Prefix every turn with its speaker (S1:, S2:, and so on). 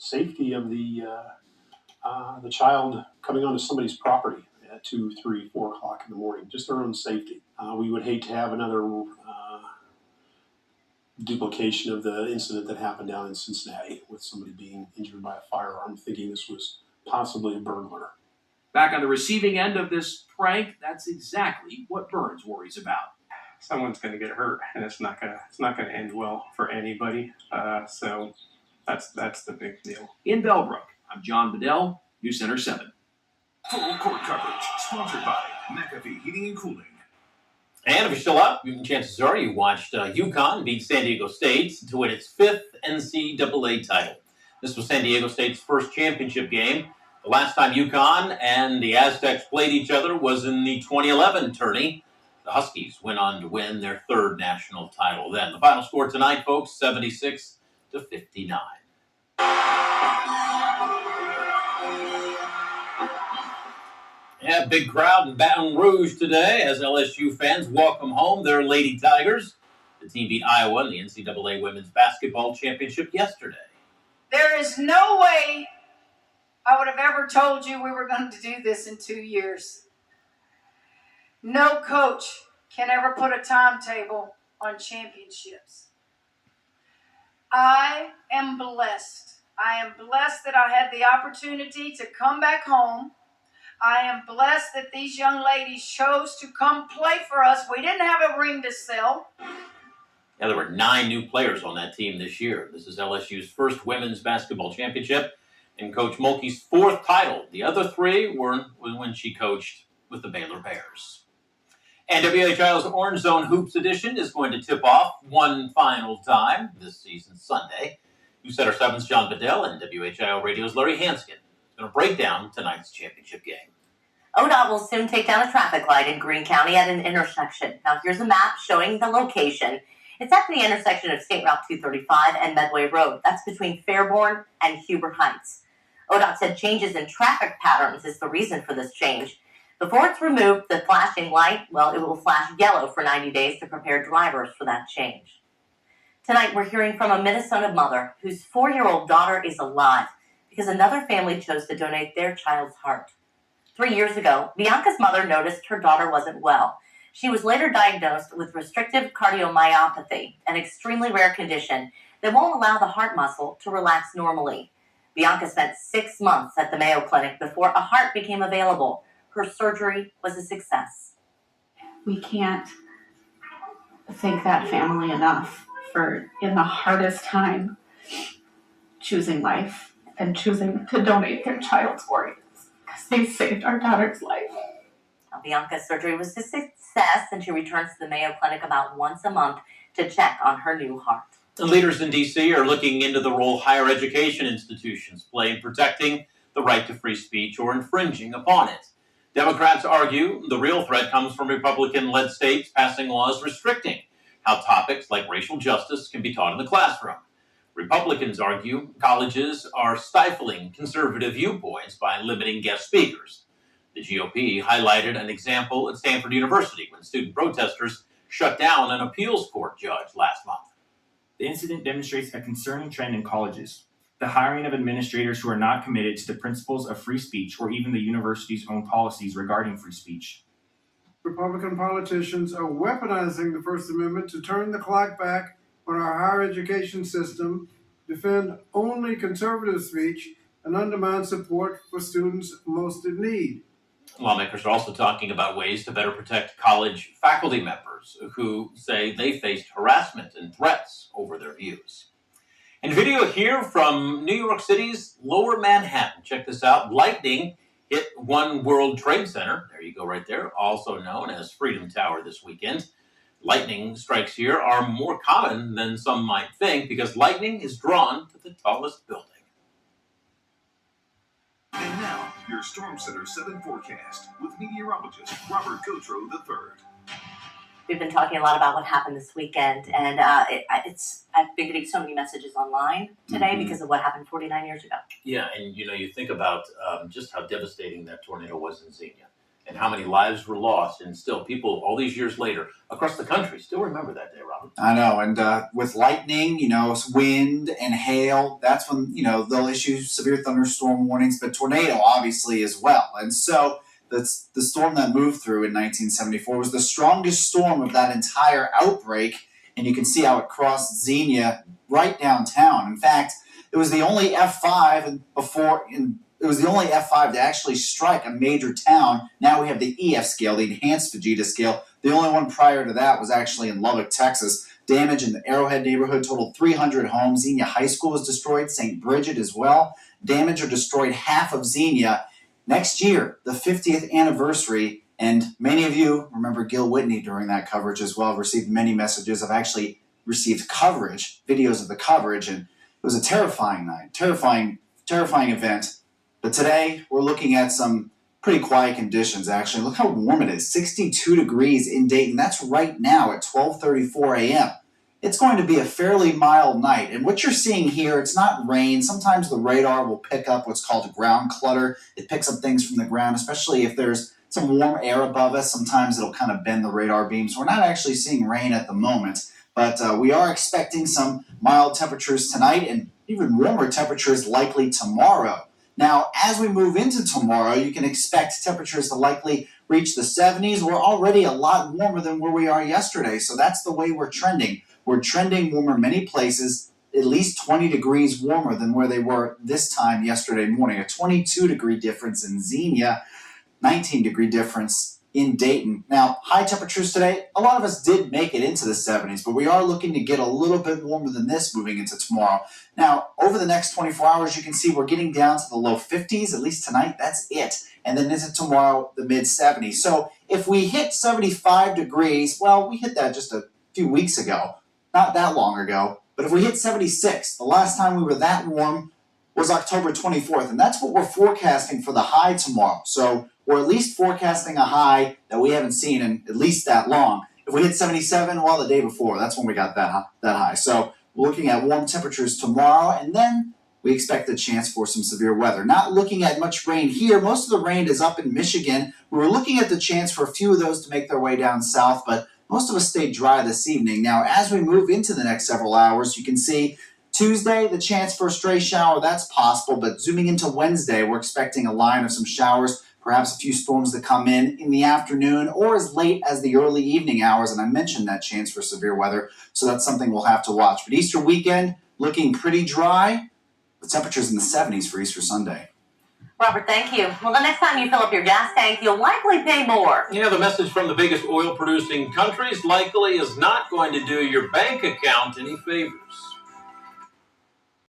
S1: safety of the child coming onto somebody's property at 2, 3, 4 o'clock in the morning, just their own safety. We would hate to have another duplication of the incident that happened down in Cincinnati with somebody being injured by a firearm, thinking this was possibly a burglar.
S2: Back on the receiving end of this prank, that's exactly what Burns worries about.
S3: Someone's going to get hurt, and it's not going to end well for anybody. So that's the big deal.
S2: In Bellbrook, I'm John Bedell, News Center 7.
S4: Full court coverage, sponsored by McAfee Heating and Cooling.
S5: And if you're still up, chances are you watched UConn beat San Diego State to win its 5th NCAA title. This was San Diego State's first championship game. The last time UConn and the Aztecs played each other was in the 2011 tourney. The Huskies went on to win their 3rd national title then. The final score tonight, folks, 76-59. Yeah, big crowd in Baton Rouge today as LSU fans welcome home their Lady Tigers. The team beat Iowa in the NCAA Women's Basketball Championship yesterday.
S6: There is no way I would have ever told you we were going to do this in 2 years. No coach can ever put a timetable on championships. I am blessed. I am blessed that I had the opportunity to come back home. I am blessed that these young ladies chose to come play for us. We didn't have a ring to sell.
S5: Yeah, there were 9 new players on that team this year. This is LSU's first women's basketball championship and Coach Mulkey's 4th title. The other 3 were when she coached with the Baylor Bears. And WHIO's Orange Zone Hoops edition is going to tip off one final time this season Sunday. News Center 7's John Bedell and WHIO Radio's Larry Hanskin is going to break down tonight's championship game.
S7: ODOT will soon take down a traffic light in Greene County at an intersection. Now here's a map showing the location. It's at the intersection of State Route 235 and Medway Road. That's between Fairborn and Huber Heights. ODOT said changes in traffic patterns is the reason for this change. Before it's removed, the flashing light, well, it will flash yellow for 90 days to prepare drivers for that change. Tonight, we're hearing from a Minnesota mother whose 4-year-old daughter is alive because another family chose to donate their child's heart. 3 years ago, Bianca's mother noticed her daughter wasn't well. She was later diagnosed with restrictive cardiomyopathy, an extremely rare condition that won't allow the heart muscle to relax normally. Bianca spent 6 months at the Mayo Clinic before a heart became available. Her surgery was a success.
S8: We can't thank that family enough for, in the hardest time, choosing life and choosing to donate their child's organs because they saved our daughter's life.
S7: Now, Bianca's surgery was a success, and she returns to the Mayo Clinic about once a month to check on her new heart.
S5: And leaders in D.C. are looking into the role higher education institutions play in protecting the right to free speech or infringing upon it. Democrats argue the real threat comes from Republican-led states passing laws restricting how topics like racial justice can be taught in the classroom. Republicans argue colleges are stifling conservative viewpoints by limiting guest speakers. The GOP highlighted an example at Stanford University when student protesters shut down an appeals court judge last month.
S9: The incident demonstrates a concerning trend in colleges: the hiring of administrators who are not committed to the principles of free speech or even the university's own policies regarding free speech.
S10: Republican politicians are weaponizing the First Amendment to turn the clock back on our higher education system, defend only conservative speech, and undermine support for students most in need.
S5: Lawmakers are also talking about ways to better protect college faculty members who say they faced harassment and threats over their views. And video here from New York City's Lower Manhattan. Check this out. Lightning hit One World Trade Center. There you go right there. Also known as Freedom Tower this weekend. Lightning strikes here are more common than some might think because lightning is drawn to the tallest building.
S4: And now, your Storm Center 7 forecast with meteorologist Robert Gauthreaux III.
S7: We've been talking a lot about what happened this weekend, and I've been getting so many messages online today because of what happened 49 years ago.
S5: Yeah, and you think about just how devastating that tornado was in Xenia. and how many lives were lost. And still, people all these years later across the country still remember that day, Robert.
S11: I know, and with lightning, wind and hail, that's when, they'll issue severe thunderstorm warnings, but tornado obviously as well. And so the storm that moved through in 1974 was the strongest storm of that entire outbreak, and you can see how it crossed Xenia right downtown. In fact, it was the only F5 it was the only F5 to actually strike a major town. Now we have the EF scale, the Enhanced Vegeta scale. The only one prior to that was actually in Lubbock, Texas. Damage in the Arrowhead neighborhood totaled 300 homes. Xenia High School was destroyed, St. Bridget as well. Damage or destroyed half of Xenia. Next year, the 50th anniversary, and many of you remember Gil Whitney during that coverage as well, received many messages. I've actually received coverage, videos of the coverage, and it was a terrifying night, terrifying event. But today, we're looking at some pretty quiet conditions, actually. Look how warm it is, 62 degrees in Dayton. That's right now at 12:34 a.m. It's going to be a fairly mild night. And what you're seeing here, it's not rain. Sometimes the radar will pick up what's called ground clutter. It picks up things from the ground, especially if there's some warm air above us. Sometimes it'll kind of bend the radar beams. We're not actually seeing rain at the moment, but we are expecting some mild temperatures tonight and even warmer temperatures likely tomorrow. Now, as we move into tomorrow, you can expect temperatures to likely reach the 70s. We're already a lot warmer than where we are yesterday, so that's the way we're trending. We're trending warmer many places, at least 20 degrees warmer than where they were this time yesterday morning. A 22-degree difference in Xenia, 19-degree difference in Dayton. Now, high temperatures today, a lot of us did make it into the 70s, but we are looking to get a little bit warmer than this moving into tomorrow. Now, over the next 24 hours, you can see we're getting down to the low 50s, at least tonight, that's it. And then into tomorrow, the mid-70s. So if we hit 75 degrees, well, we hit that just a few weeks ago, not that long ago. But if we hit 76, the last time we were that warm was October 24th, and that's what we're forecasting for the high tomorrow. So we're at least forecasting a high that we haven't seen in at least that long. If we hit 77, well, the day before, that's when we got that high. So we're looking at warm temperatures tomorrow, and then we expect a chance for some severe weather. Not looking at much rain here. Most of the rain is up in Michigan. We were looking at the chance for a few of those to make their way down south, but most of us stayed dry this evening. Now, as we move into the next several hours, you can see Tuesday, the chance for a stray shower, that's possible, but zooming into Wednesday, we're expecting a line of some showers, perhaps a few storms that come in the afternoon or as late as the early evening hours, and I mentioned that chance for severe weather, so that's something we'll have to watch. But Easter weekend, looking pretty dry, with temperatures in the 70s for Easter Sunday.
S7: Robert, thank you. Well, the next time you fill up your gas tank, you'll likely pay more.
S5: The message from the biggest oil-producing countries likely is not going to do your bank account any favors.